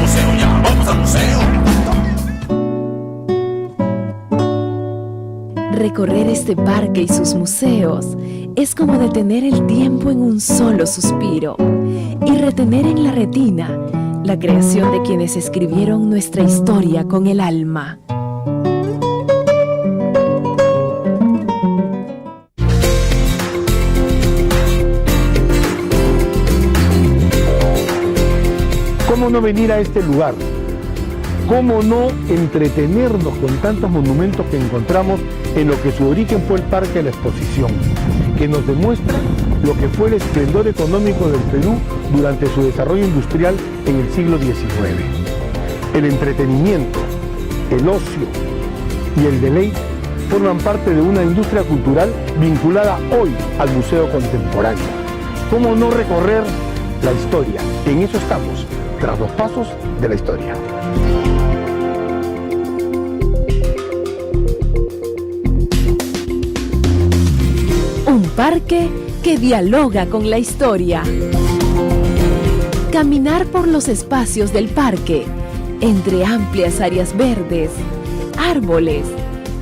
museo ya, vamos al museo. Recorrer este parque y sus museos es como detener el tiempo en un solo suspiro y retener en la retina la creación de quienes escribieron nuestra historia con el alma. ¿Cómo no venir a este lugar? ¿Cómo no entretenernos con tantos monumentos que encontramos en lo que su origen fue el Parque de la Exposición, que nos demuestra lo que fue el esplendor económico del Perú durante su desarrollo industrial en el siglo XIX? El entretenimiento, el ocio y el deleite forman parte de una industria cultural vinculada hoy al museo contemporáneo. ¿Cómo no recorrer la historia? En eso estamos, tras los pasos de la historia. Un parque que dialoga con la historia. Caminar por los espacios del parque, entre amplias áreas verdes, árboles,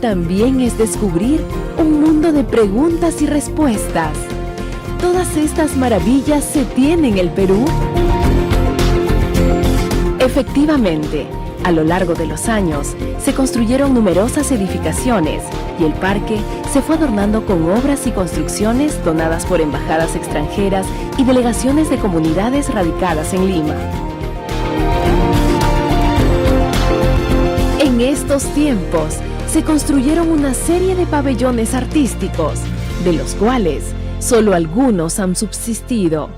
también es descubrir un mundo de preguntas y respuestas. ¿Todas estas maravillas se tienen en el Perú? Efectivamente, a lo largo de los años se construyeron numerosas edificaciones y el parque se fue adornando con obras y construcciones donadas por embajadas extranjeras y delegaciones de comunidades radicadas en Lima. En estos tiempos se construyeron una serie de pabellones artísticos, de los cuales solo algunos han subsistido.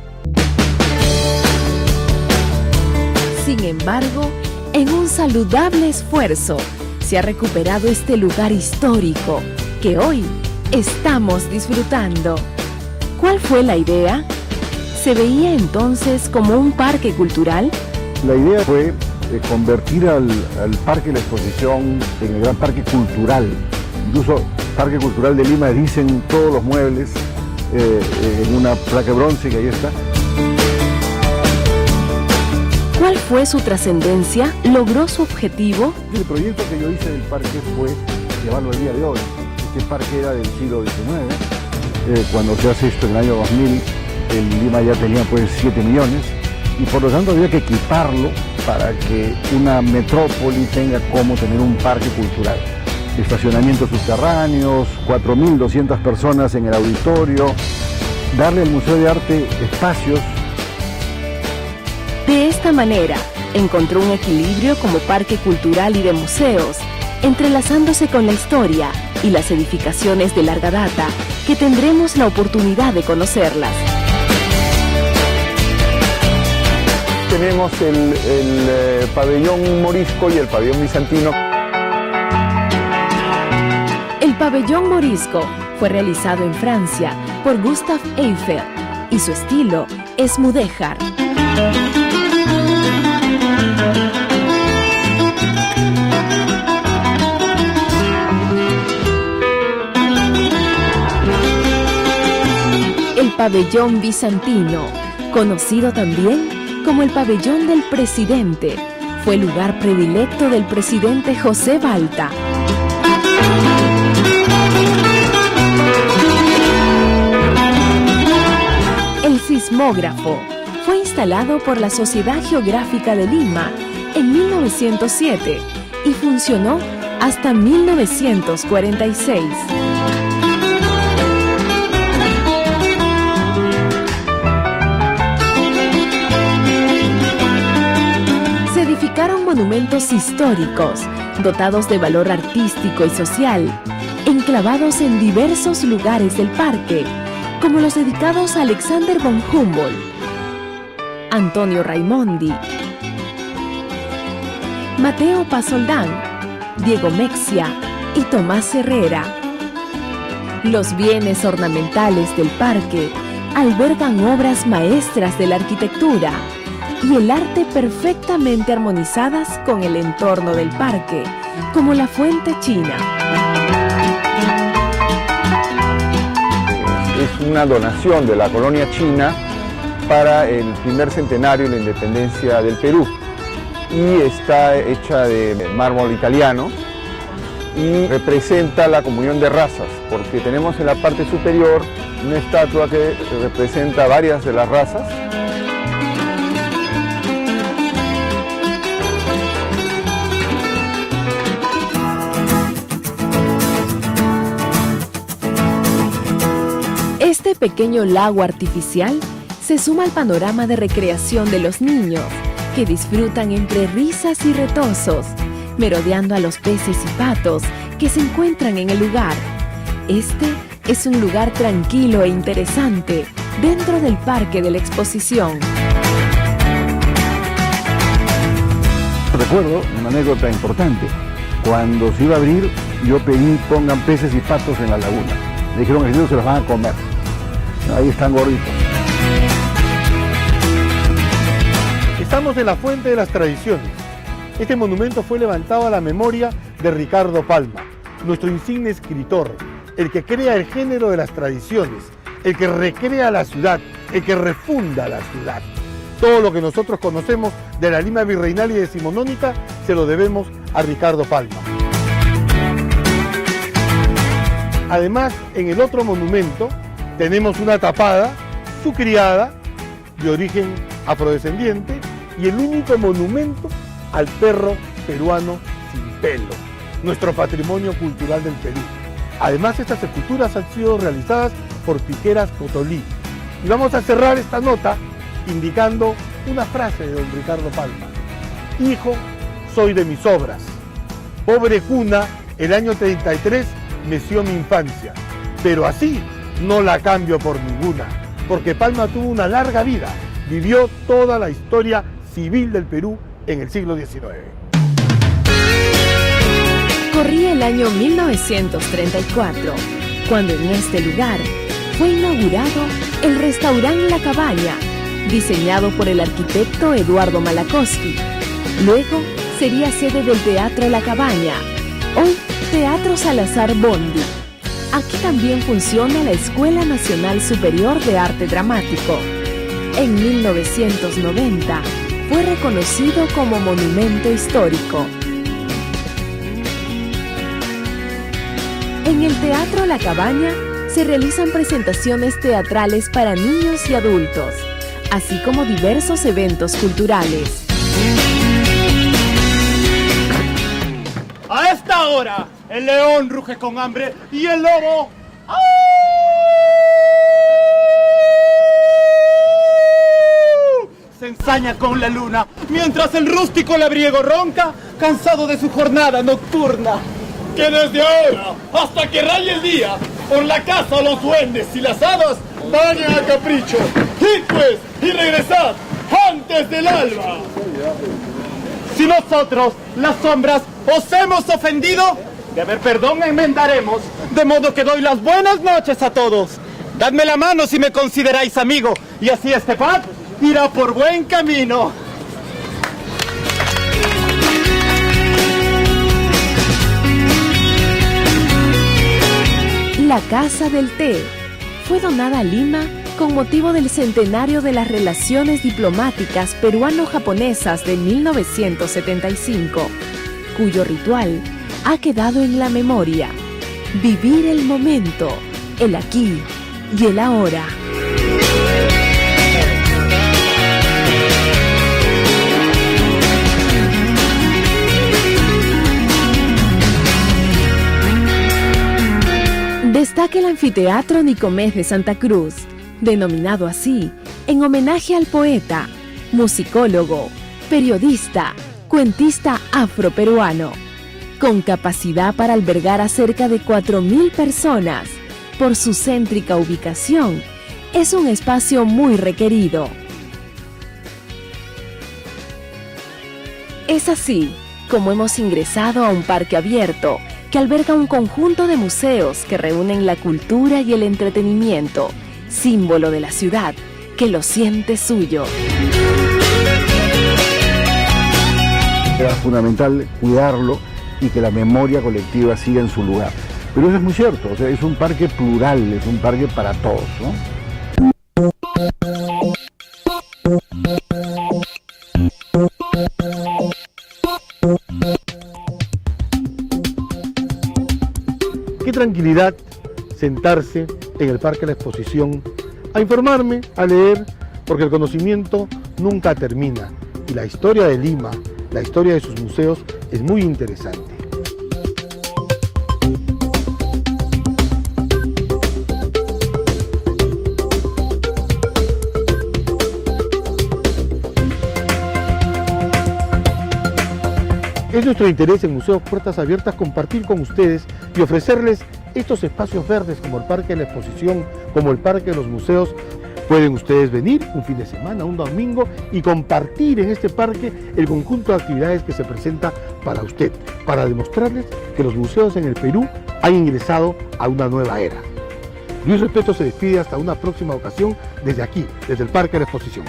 Sin embargo, en un saludable esfuerzo, se ha recuperado este lugar histórico que hoy estamos disfrutando. ¿Cuál fue la idea? ¿Se veía entonces como un parque cultural? La idea fue convertir al Parque de la Exposición en el gran parque cultural. Incluso Parque Cultural de Lima dicen todos los muebles en una placa de bronce que ahí está. ¿Cuál fue su trascendencia? ¿Logró su objetivo? El proyecto que yo hice del parque fue llevarlo al día de hoy. Este parque era del siglo XIX. Cuando se hace esto en el año 2000, el Lima ya tenía pues 7 millones y por lo tanto había que equiparlo para que una metrópoli tenga como tener un parque cultural. Estacionamientos subterráneos, 4.200 personas en el auditorio, darle al Museo de Arte espacios. De esta manera, encontró un equilibrio como parque cultural y de museos, entrelazándose con la historia y las edificaciones de larga data, que tendremos la oportunidad de conocerlas. Tenemos el pabellón morisco y el pabellón bizantino. El pabellón morisco fue realizado en Francia por Gustave Eiffel y su estilo es mudéjar. El pabellón bizantino, conocido también como el pabellón del presidente, fue el lugar predilecto del presidente José Balta. El sismógrafo fue instalado por la Sociedad Geográfica de Lima en 1907 y funcionó hasta 1946. Se edificaron monumentos históricos, dotados de valor artístico y social, enclavados en diversos lugares del parque, como los dedicados a Alexander von Humboldt, Antonio Raimondi, Mateo Pasoldán, Diego Mexia y Tomás Herrera. Los bienes ornamentales del parque albergan obras maestras de la arquitectura y el arte perfectamente armonizadas con el entorno del parque, como la Fuente China. Es una donación de la colonia china para el primer centenario de la independencia del Perú. y está hecha de mármol italiano y representa la comunión de razas, porque tenemos en la parte superior una estatua que representa varias de las razas. Este pequeño lago artificial se suma al panorama de recreación de los niños, que disfrutan entre risas y retozos, merodeando a los peces y patos que se encuentran en el lugar. Este es un lugar tranquilo e interesante dentro del Parque de la Exposición. Recuerdo una anécdota importante. Cuando se iba a abrir, yo pedí pongan peces y patos en la laguna. Me dijeron que ellos se los van a comer. Ahí están gorditos. Estamos en la Fuente de las Tradiciones. Este monumento fue levantado a la memoria de Ricardo Palma, nuestro insigne escritor, el que crea el género de las tradiciones, el que recrea la ciudad, el que refunda la ciudad. Todo lo que nosotros conocemos de la Lima virreinal y decimonónica se lo debemos a Ricardo Palma. Además, en el otro monumento tenemos una tapada, su criada, de origen afrodescendiente, y el único monumento al perro peruano sin pelo, nuestro patrimonio cultural del Perú. Además, estas esculturas han sido realizadas por Piqueras Cotolí. Y vamos a cerrar esta nota indicando una frase de don Ricardo Palma. Hijo, soy de mis obras. Pobre cuna, el año 33 meció mi infancia, pero así no la cambio por ninguna, porque Palma tuvo una larga vida, vivió toda la historia civil del Perú en el siglo XIX. Corría el año 1934, cuando en este lugar fue inaugurado el restaurante La Cabaña, diseñado por el arquitecto Eduardo Malakowski. Luego sería sede del Teatro La Cabaña, hoy Teatro Salazar Bondi. Aquí también funciona la Escuela Nacional Superior de Arte Dramático. En 1990 fue reconocido como monumento histórico. En el Teatro La Cabaña se realizan presentaciones teatrales para niños y adultos, así como diversos eventos culturales. A esta hora, el león ruge con hambre y el lobo se ensaña con la luna, mientras el rústico labriego ronca, cansado de su jornada nocturna. Que desde ahora, hasta que raye el día, por la casa los duendes y las hadas vayan a capricho. ¡Id pues, y regresad antes del alba! Si nosotros, las sombras, os hemos ofendido, de haber perdón enmendaremos, de modo que doy las buenas noches a todos. Dadme la mano si me consideráis amigo, y así este paz irá por buen camino. La Casa del Té fue donada a Lima con motivo del centenario de las relaciones diplomáticas peruano-japonesas de 1975, cuyo ritual ha quedado en la memoria. Vivir el momento, el aquí y el ahora. Destaca el Anfiteatro Nicomés de Santa Cruz, denominado así en homenaje al poeta, musicólogo, periodista, cuentista afroperuano, con capacidad para albergar a cerca de 4.000 personas. Por su céntrica ubicación, es un espacio muy requerido. Es así como hemos ingresado a un parque abierto que alberga un conjunto de museos que reúnen la cultura y el entretenimiento, símbolo de la ciudad que lo siente suyo. Era fundamental cuidarlo y que la memoria colectiva siga en su lugar. Pero eso es muy cierto, o sea, es un parque plural, es un parque para todos, ¿no? tranquilidad sentarse en el Parque de la Exposición a informarme, a leer, porque el conocimiento nunca termina y la historia de Lima, la historia de sus museos es muy interesante. Es nuestro interés en Museos Puertas Abiertas compartir con ustedes y ofrecerles estos espacios verdes como el Parque de la Exposición, como el Parque de los Museos. Pueden ustedes venir un fin de semana, un domingo y compartir en este parque el conjunto de actividades que se presenta para usted, para demostrarles que los museos en el Perú han ingresado a una nueva era. Luis Respeto se despide hasta una próxima ocasión desde aquí, desde el Parque de la Exposición.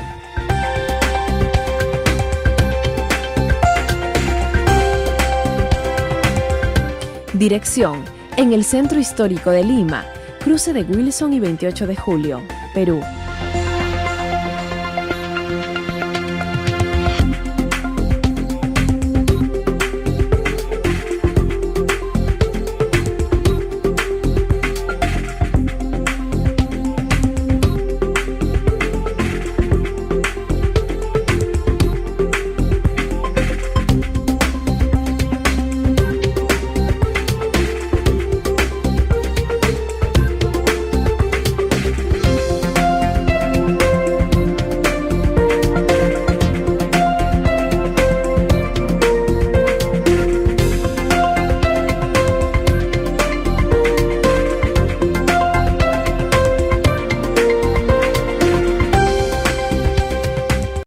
Dirección: en el Centro Histórico de Lima, cruce de Wilson y 28 de Julio, Perú.